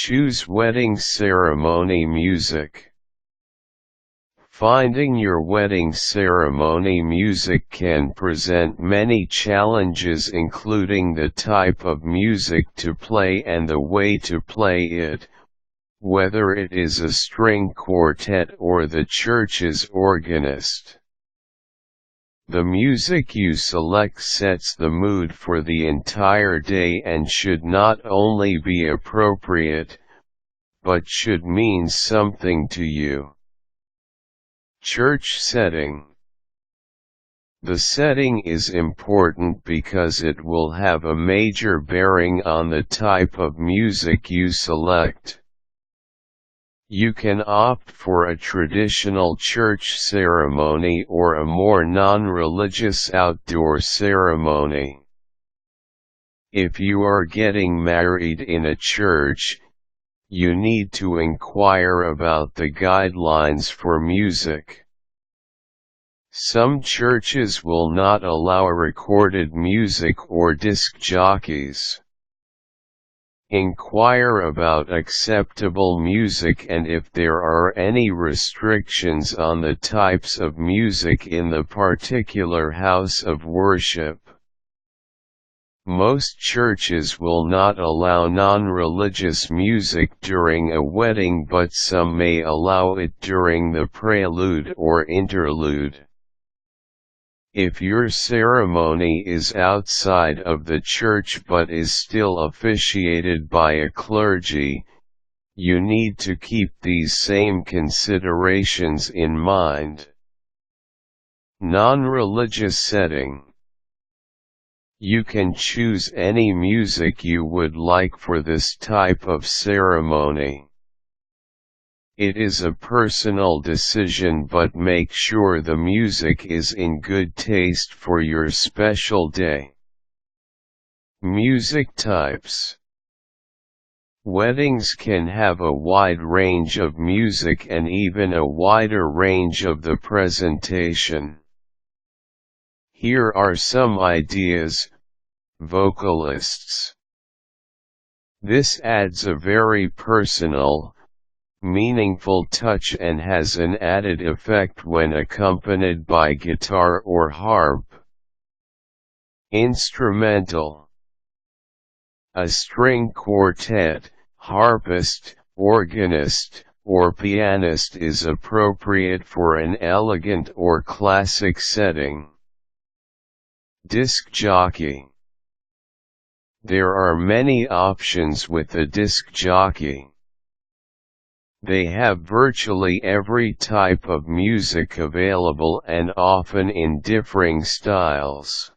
Choose wedding ceremony music. Finding your wedding ceremony music can present many challenges, including the type of music to play and the way to play it, whether it is a string quartet or the church's organist. The music you select sets the mood for the entire day and should not only be appropriate, but should mean something to you. Church setting. The setting is important because it will have a major bearing on the type of music you select. You can opt for a traditional church ceremony or a more non-religious outdoor ceremony. If you are getting married in a church, you need to inquire about the guidelines for music. Some churches will not allow recorded music or disc jockeys. Inquire about acceptable music and if there are any restrictions on the types of music in the particular house of worship. Most churches will not allow non-religious music during a wedding, but some may allow it during the prelude or interlude. If your ceremony is outside of the church but is still officiated by a clergy, you need to keep these same considerations in mind. Non-religious setting. You can choose any music you would like for this type of ceremony. It is a personal decision, but make sure the music is in good taste for your special day. Music types. Weddings can have a wide range of music and even a wider range of the presentation. Here are some ideas. Vocalists. This adds a very personal, meaningful touch and has an added effect when accompanied by guitar or harp. Instrumental. A string quartet, harpist, organist, or pianist is appropriate for an elegant or classic setting. Disc jockey. There are many options with a disc jockey. They have virtually every type of music available and often in differing styles.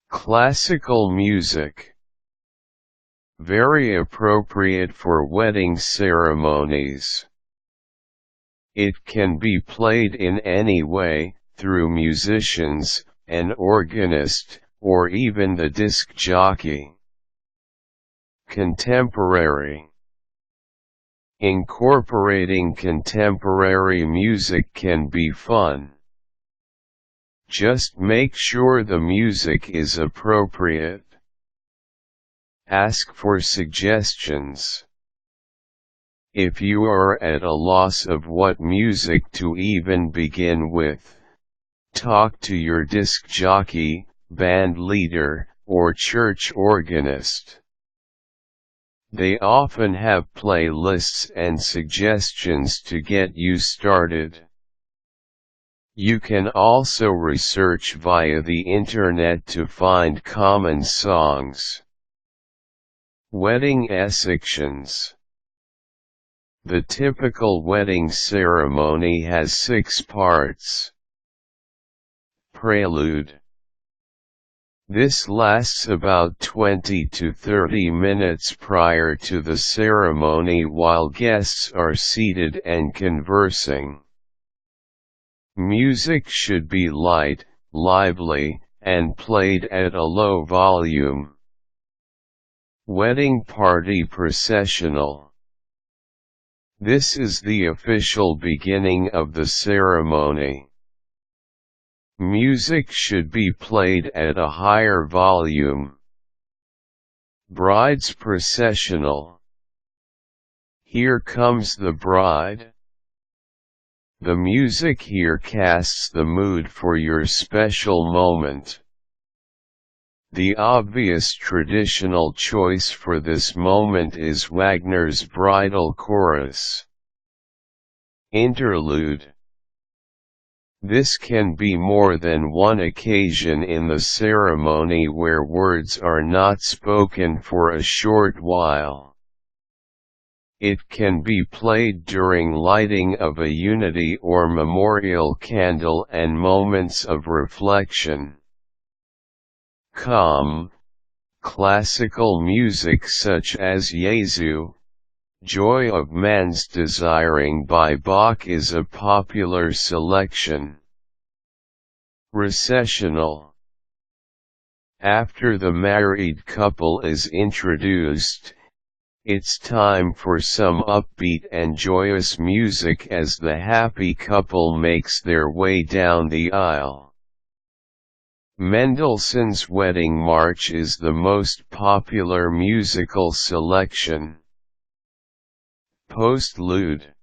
Classical music. Very appropriate for wedding ceremonies. It can be played in any way, through musicians, an organist, or even the disc jockey. Contemporary. Incorporating contemporary music can be fun. Just make sure the music is appropriate. Ask for suggestions. If you are at a loss of what music to even begin with, talk to your disc jockey, band leader, or church organist. They often have playlists and suggestions to get you started. You can also research via the internet to find common songs. Wedding ections. The typical wedding ceremony has 6 parts. Prelude. This lasts about 20 to 30 minutes prior to the ceremony while guests are seated and conversing. Music should be light, lively, and played at a low volume. Wedding party processional. This is the official beginning of the ceremony. Music should be played at a higher volume. Bride's processional. Here Comes the Bride. The music here casts the mood for your special moment. The obvious traditional choice for this moment is Wagner's Bridal chorus. Interlude. This can be more than one occasion in the ceremony where words are not spoken for a short while. It can be played during lighting of a unity or memorial candle and moments of reflection. Calm, classical music such as Jesu, Joy of Man's Desiring by Bach is a popular selection. Recessional. After the married couple is introduced, it's time for some upbeat and joyous music as the happy couple makes their way down the aisle. Mendelssohn's Wedding March is the most popular musical selection. Postlude.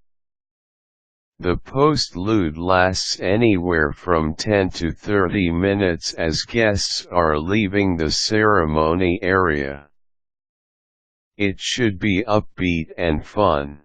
The postlude lasts anywhere from 10 to 30 minutes as guests are leaving the ceremony area. It should be upbeat and fun.